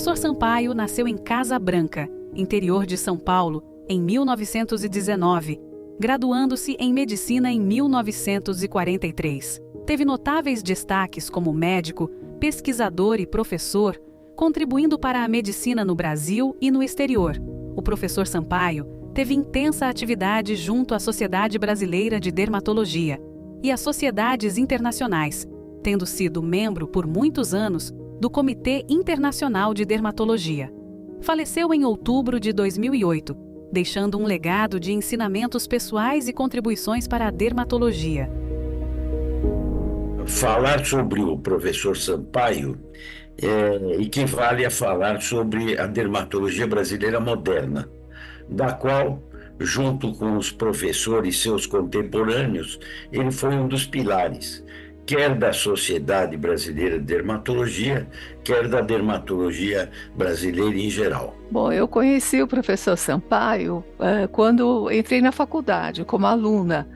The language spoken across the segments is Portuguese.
professor Sampaio nasceu em Casa Branca, interior de São Paulo, em 1919, graduando-se em medicina em 1943. Teve notáveis destaques como médico, pesquisador e professor, contribuindo para a medicina no Brasil e no exterior. O professor Sampaio teve intensa atividade junto à Sociedade Brasileira de Dermatologia e às sociedades internacionais, tendo sido membro por muitos anos do Comitê Internacional de Dermatologia. Faleceu em outubro de 2008, deixando um legado de ensinamentos pessoais e contribuições para a dermatologia. Falar sobre o professor Sampaio equivale a falar sobre a dermatologia brasileira moderna, da qual, junto com os professores seus contemporâneos, ele foi um dos pilares, quer da Sociedade Brasileira de Dermatologia, quer da dermatologia brasileira em geral. Bom, eu conheci o professor Sampaio quando entrei na faculdade como aluna.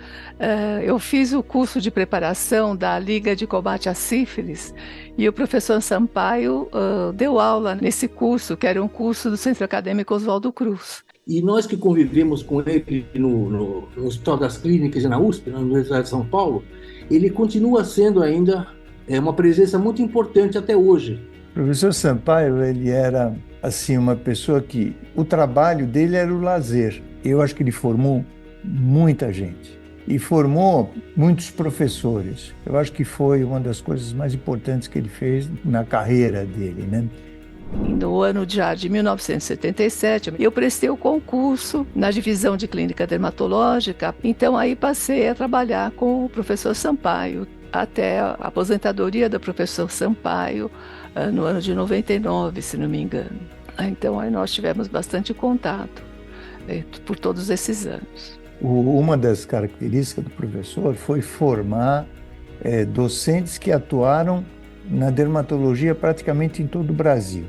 Eu fiz o curso de preparação da Liga de Combate à Sífilis e o professor Sampaio deu aula nesse curso, que era um curso do Centro Acadêmico Oswaldo Cruz. E nós que convivemos com ele no Hospital das Clínicas e na USP, na Universidade de São Paulo, ele continua sendo ainda uma presença muito importante até hoje. O professor Sampaio, ele era assim uma pessoa que o trabalho dele era o lazer. Eu acho que ele formou muita gente e formou muitos professores. Eu acho que foi uma das coisas mais importantes que ele fez na carreira dele, né? No ano de 1977, eu prestei o concurso na divisão de clínica dermatológica, então aí passei a trabalhar com o professor Sampaio, até a aposentadoria do professor Sampaio, no ano de 99, se não me engano. Então aí nós tivemos bastante contato por todos esses anos. Uma das características do professor foi formar docentes que atuaram na dermatologia praticamente em todo o Brasil.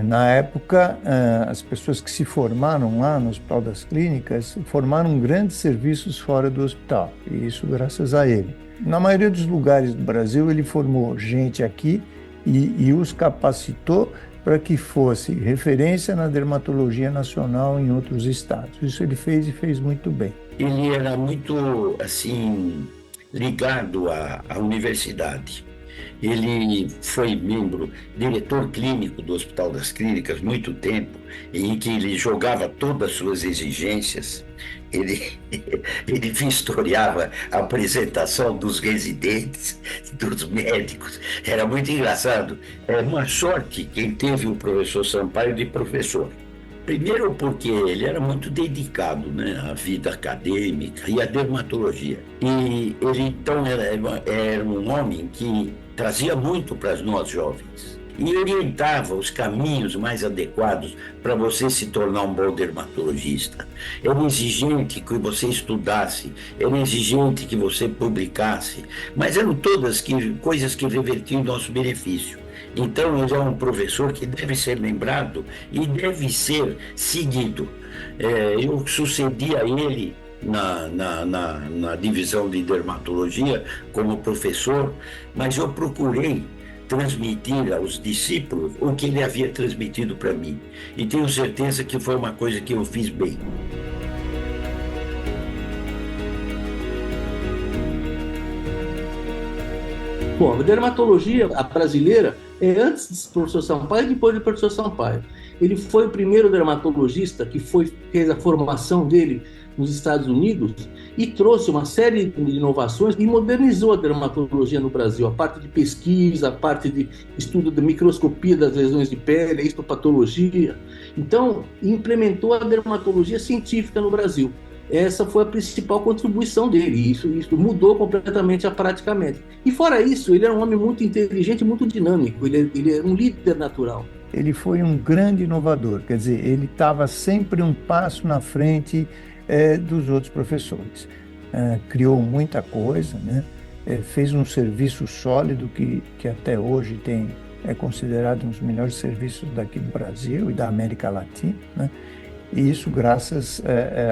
Na época, as pessoas que se formaram lá no Hospital das Clínicas formaram grandes serviços fora do hospital, e isso graças a ele. Na maioria dos lugares do Brasil, ele formou gente aqui e os capacitou para que fosse referência na dermatologia nacional em outros estados. Isso ele fez e fez muito bem. Ele era muito, assim, ligado à universidade. Ele foi diretor clínico do Hospital das Clínicas muito tempo, em que ele jogava todas as suas exigências. Ele vistoriava a apresentação dos residentes, dos médicos. Era muito engraçado. É uma sorte quem teve o professor Sampaio de professor. Primeiro porque ele era muito dedicado, né, à vida acadêmica e à dermatologia. E ele, então, era um homem que trazia muito para nós jovens e orientava os caminhos mais adequados para você se tornar um bom dermatologista. Era exigente que você estudasse, era exigente que você publicasse, mas eram todas coisas que revertiam em nosso benefício. Então, ele é um professor que deve ser lembrado e deve ser seguido. Eu sucedi a ele na divisão de dermatologia como professor, mas eu procurei transmitir aos discípulos o que ele havia transmitido para mim. E tenho certeza que foi uma coisa que eu fiz bem. Bom, a dermatologia brasileira é antes do professor Sampaio e depois do professor Sampaio. Ele foi o primeiro dermatologista que fez a formação dele nos Estados Unidos e trouxe uma série de inovações e modernizou a dermatologia no Brasil. A parte de pesquisa, a parte de estudo da microscopia das lesões de pele, a histopatologia. Então, implementou a dermatologia científica no Brasil. Essa foi a principal contribuição dele, e isso mudou completamente a praticamente. E fora isso, ele era um homem muito inteligente, muito dinâmico, ele é um líder natural. Ele foi um grande inovador, quer dizer, ele estava sempre um passo na frente dos outros professores. Criou muita coisa, né? Fez um serviço sólido que até hoje é considerado um dos melhores serviços daqui do Brasil e da América Latina, né? E isso graças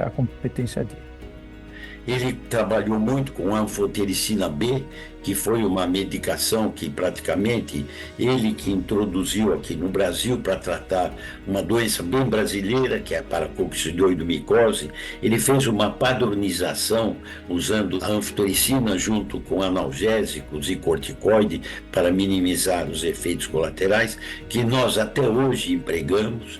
à competência dele. Ele trabalhou muito com a anfotericina B, que foi uma medicação que praticamente ele que introduziu aqui no Brasil para tratar uma doença bem brasileira, que é a paracoccidioidomicose. Ele fez uma padronização usando a anfotericina junto com analgésicos e corticoide para minimizar os efeitos colaterais, que nós até hoje empregamos.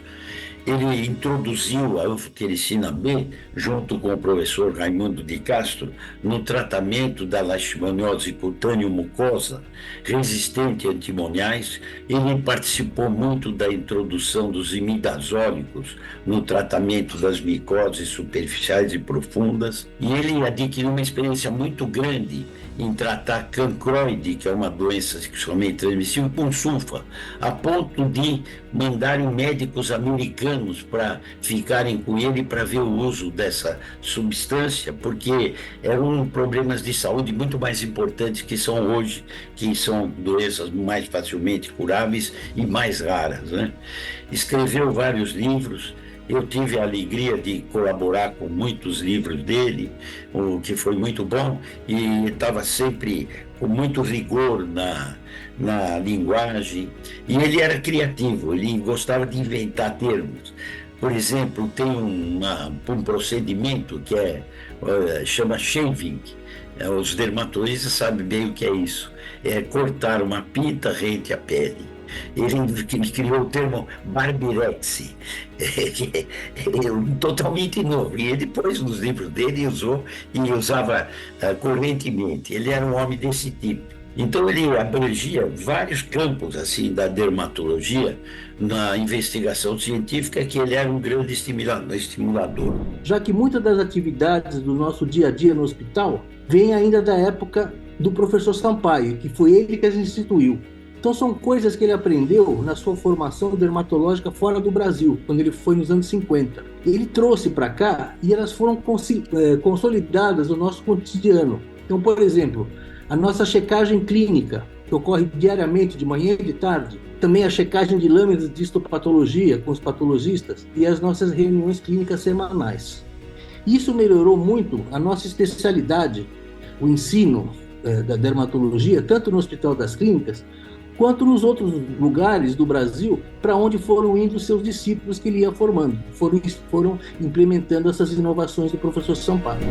Ele introduziu a anfotericina B, junto com o professor Raimundo de Castro, no tratamento da leishmaniose cutâneo-mucosa resistente a antimoniais. Ele participou muito da introdução dos imidazólicos no tratamento das micoses superficiais e profundas. E ele adquiriu uma experiência muito grande em tratar cancroide, que é uma doença sexualmente transmissível, com sulfa, a ponto de mandarem médicos americanos para ficarem com ele para ver o uso dessa substância, porque eram problemas de saúde muito mais importantes que são hoje, que são doenças mais facilmente curáveis e mais raras, né? Escreveu vários livros. Eu tive a alegria de colaborar com muitos livros dele, o que foi muito bom, e estava sempre com muito rigor na linguagem. E ele era criativo, ele gostava de inventar termos. Por exemplo, tem um procedimento que chama shaving. Os dermatologistas sabem bem o que é isso. É cortar uma pinta rente à pele. Ele criou o termo barbirexi, totalmente novo. E ele pôs nos livros dele e usou, e usava correntemente. Ele era um homem desse tipo. Então ele abrangia vários campos assim da dermatologia na investigação científica, que ele era um grande estimulador. Já que muitas das atividades do nosso dia a dia no hospital vêm ainda da época do professor Sampaio, que foi ele que as instituiu. Então são coisas que ele aprendeu na sua formação dermatológica fora do Brasil, quando ele foi nos anos 50. Ele trouxe para cá e elas foram consolidadas no nosso cotidiano. Então, por exemplo, a nossa checagem clínica, que ocorre diariamente, de manhã e de tarde. Também a checagem de lâminas de histopatologia com os patologistas e as nossas reuniões clínicas semanais. Isso melhorou muito a nossa especialidade, o ensino da dermatologia, tanto no Hospital das Clínicas, quanto nos outros lugares do Brasil para onde foram indo os seus discípulos que ele ia formando. Foram implementando essas inovações do professor Sampaio.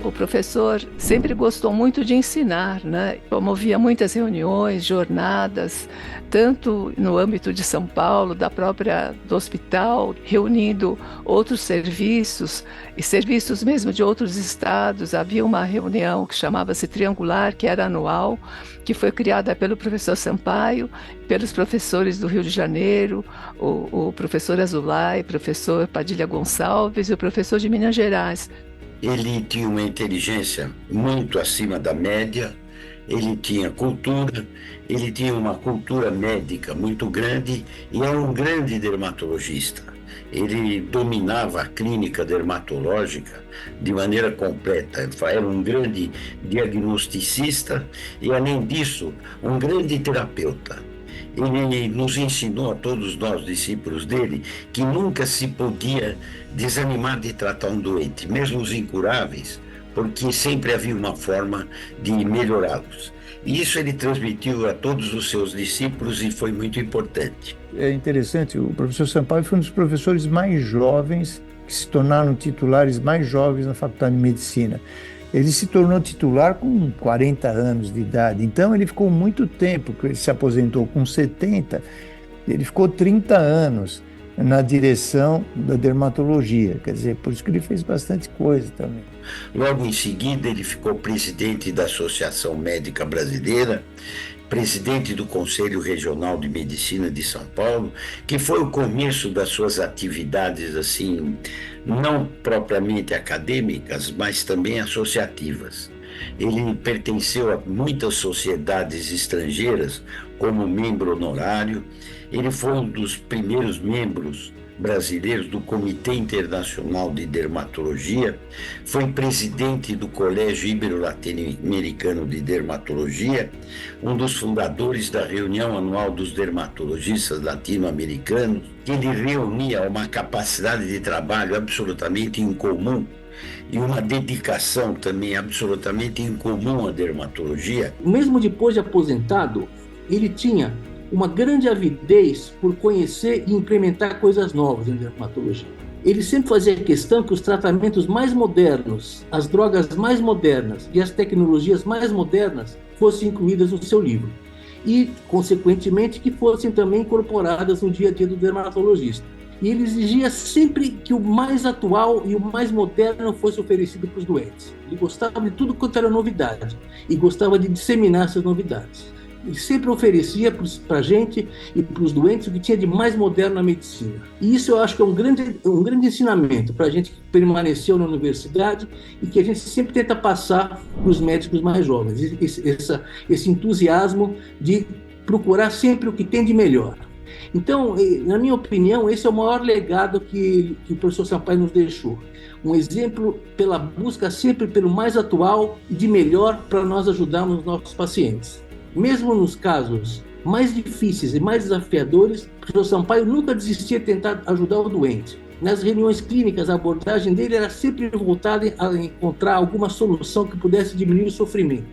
O professor sempre gostou muito de ensinar, né? Promovia muitas reuniões, jornadas, tanto no âmbito de São Paulo, do hospital, reunindo outros serviços e serviços mesmo de outros estados. Havia uma reunião que chamava-se Triangular, que era anual, que foi criada pelo professor Sampaio, pelos professores do Rio de Janeiro, o professor Azulay, o professor Padilha Gonçalves e o professor de Minas Gerais. Ele tinha uma inteligência muito acima da média, ele tinha cultura, ele tinha uma cultura médica muito grande e era um grande dermatologista. Ele dominava a clínica dermatológica de maneira completa. Era um grande diagnosticista e, além disso, um grande terapeuta. Ele nos ensinou, a todos nós, discípulos dele, que nunca se podia desanimar de tratar um doente, mesmo os incuráveis, porque sempre havia uma forma de melhorá-los. E isso ele transmitiu a todos os seus discípulos e foi muito importante. É interessante, o professor Sampaio foi um dos professores mais jovens, que se tornaram titulares mais jovens na Faculdade de Medicina. Ele se tornou titular com 40 anos de idade, então ele ficou muito tempo, ele se aposentou com 70, ele ficou 30 anos na direção da dermatologia, quer dizer, por isso que ele fez bastante coisa também. Logo em seguida ele ficou presidente da Associação Médica Brasileira, presidente do Conselho Regional de Medicina de São Paulo, que foi o começo das suas atividades, assim, não propriamente acadêmicas, mas também associativas. Ele pertenceu a muitas sociedades estrangeiras como membro honorário. Ele foi um dos primeiros membros brasileiros do Comitê Internacional de Dermatologia, foi presidente do Colégio Ibero-Latino-Americano de Dermatologia, um dos fundadores da reunião anual dos dermatologistas latino-americanos, que ele reunia uma capacidade de trabalho absolutamente incomum e uma dedicação também absolutamente incomum à dermatologia. Mesmo depois de aposentado, ele tinha uma grande avidez por conhecer e implementar coisas novas em dermatologia. Ele sempre fazia questão que os tratamentos mais modernos, as drogas mais modernas e as tecnologias mais modernas fossem incluídas no seu livro e, consequentemente, que fossem também incorporadas no dia a dia do dermatologista. E ele exigia sempre que o mais atual e o mais moderno fosse oferecido para os doentes. Ele gostava de tudo quanto era novidade e gostava de disseminar essas novidades. E sempre oferecia para a gente e para os doentes o que tinha de mais moderno na medicina. E isso eu acho que é um grande ensinamento para a gente que permaneceu na universidade e que a gente sempre tenta passar para os médicos mais jovens. Esse entusiasmo de procurar sempre o que tem de melhor. Então, na minha opinião, esse é o maior legado que o professor Sampaio nos deixou. Um exemplo pela busca sempre pelo mais atual e de melhor para nós ajudarmos os nossos pacientes. Mesmo nos casos mais difíceis e mais desafiadores, o professor Sampaio nunca desistia de tentar ajudar o doente. Nas reuniões clínicas, a abordagem dele era sempre voltada a encontrar alguma solução que pudesse diminuir o sofrimento,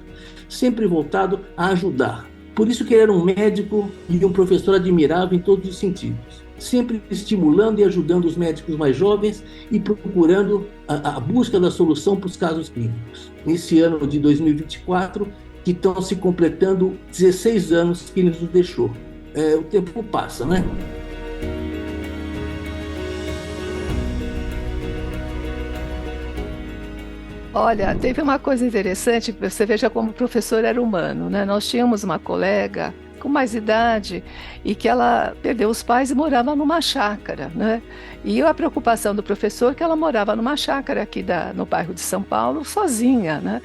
sempre voltado a ajudar. Por isso que ele era um médico e um professor admirável em todos os sentidos, sempre estimulando e ajudando os médicos mais jovens e procurando a busca da solução para os casos clínicos. Nesse ano de 2024, que estão se completando 16 anos que ele nos deixou. O tempo passa, né? Olha, teve uma coisa interessante, você veja como o professor era humano, né? Nós tínhamos uma colega com mais idade e que ela perdeu os pais e morava numa chácara, né? E a preocupação do professor é que ela morava numa chácara aqui no bairro de São Paulo, sozinha, né?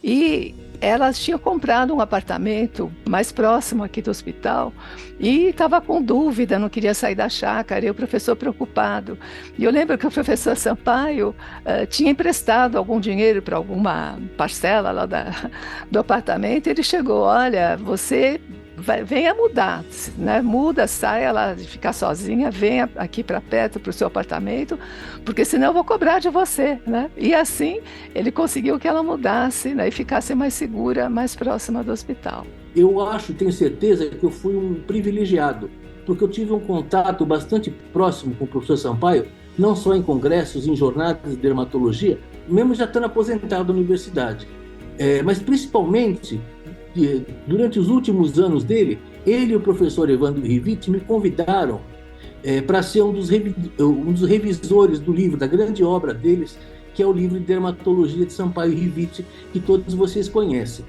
E ela tinha comprado um apartamento mais próximo aqui do hospital e estava com dúvida, não queria sair da chácara, e o professor preocupado. E eu lembro que o professor Sampaio tinha emprestado algum dinheiro para alguma parcela lá do apartamento, e ele chegou: olha, você venha mudar, né? Muda, saia lá de ficar sozinha, venha aqui para perto, para o seu apartamento, porque senão eu vou cobrar de você, né? E assim ele conseguiu que ela mudasse, né? E ficasse mais segura, mais próxima do hospital. Eu tenho certeza que eu fui um privilegiado, porque eu tive um contato bastante próximo com o professor Sampaio, não só em congressos, em jornadas de dermatologia, mesmo já estando aposentado da universidade, mas principalmente durante os últimos anos dele, ele e o professor Evandro Rivitti me convidaram para ser um dos revisores do livro, da grande obra deles, que é o livro de Dermatologia de Sampaio e Rivitti, que todos vocês conhecem.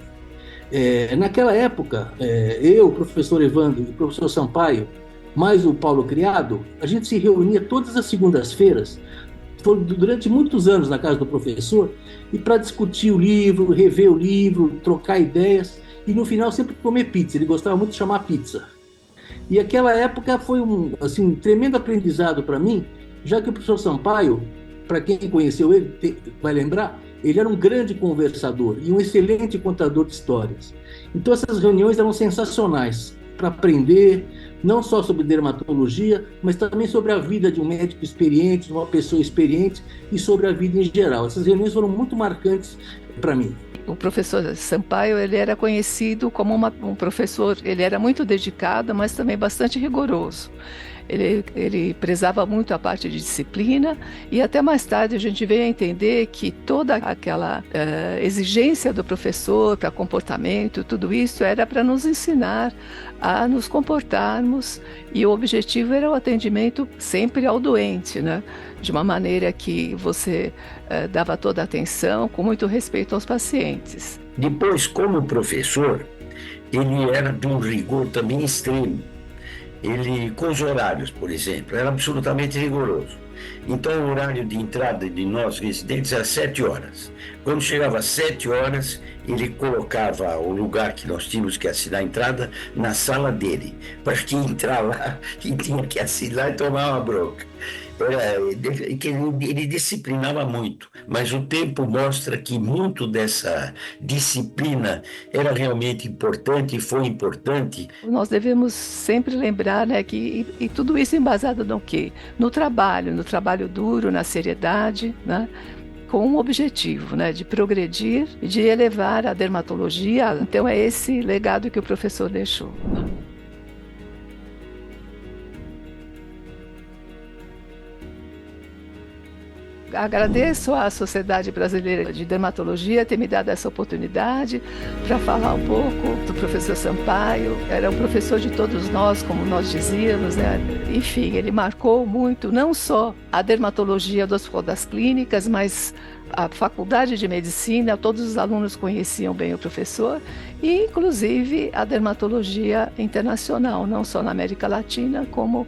Naquela época, eu, o professor Evandro e o professor Sampaio, mais o Paulo Criado, a gente se reunia todas as segundas-feiras, durante muitos anos na casa do professor, e para discutir o livro, rever o livro, trocar ideias, e no final sempre comer pizza. Ele gostava muito de chamar pizza. E aquela época foi um tremendo aprendizado para mim, já que o professor Sampaio, para quem conheceu ele, vai lembrar, ele era um grande conversador e um excelente contador de histórias. Então essas reuniões eram sensacionais para aprender, não só sobre dermatologia, mas também sobre a vida de um médico experiente, de uma pessoa experiente, e sobre a vida em geral. Essas reuniões foram muito marcantes para mim. O professor Sampaio, ele era conhecido como um professor, ele era muito dedicado, mas também bastante rigoroso. Ele prezava muito a parte de disciplina, e até mais tarde a gente veio a entender que toda aquela exigência do professor para comportamento, tudo isso era para nos ensinar a nos comportarmos, e o objetivo era o atendimento sempre ao doente, né? De uma maneira que você dava toda a atenção, com muito respeito aos pacientes. Depois, como professor, ele era de um rigor também extremo. Ele, com os horários, por exemplo, era absolutamente rigoroso. Então, o horário de entrada de nós residentes era 7 horas. Quando chegava às 7 horas, ele colocava o lugar que nós tínhamos que assinar a entrada na sala dele, para que entrar lá e tinha que assinar e tomar uma bronca. Ele disciplinava muito, mas o tempo mostra que muito dessa disciplina era realmente importante e foi importante. Nós devemos sempre lembrar, né, que e tudo isso embasado no quê? No trabalho duro, na seriedade, né? Com um objetivo, né, de progredir e de elevar a dermatologia. Então é esse legado que o professor deixou. Agradeço à Sociedade Brasileira de Dermatologia ter me dado essa oportunidade para falar um pouco do professor Sampaio. Era um professor de todos nós, como nós dizíamos, né? Enfim, ele marcou muito, não só a dermatologia do Hospital das Clínicas, mas a Faculdade de Medicina. Todos os alunos conheciam bem o professor, e inclusive a dermatologia internacional, não só na América Latina, como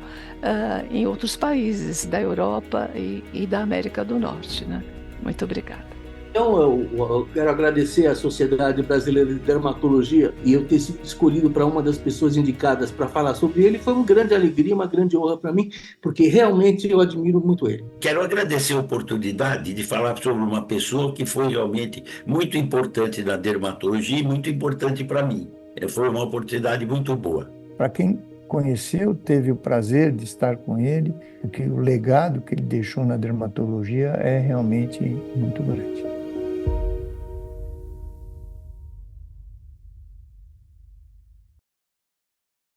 em outros países da Europa e da América do Norte, né? Muito obrigada. Então, eu quero agradecer à Sociedade Brasileira de Dermatologia e eu ter sido escolhido para uma das pessoas indicadas para falar sobre ele. Foi uma grande alegria, uma grande honra para mim, porque realmente eu admiro muito ele. Quero agradecer a oportunidade de falar sobre uma pessoa que foi realmente muito importante na dermatologia e muito importante para mim. Foi uma oportunidade muito boa. Para quem conheceu, teve o prazer de estar com ele, porque o legado que ele deixou na dermatologia é realmente muito grande.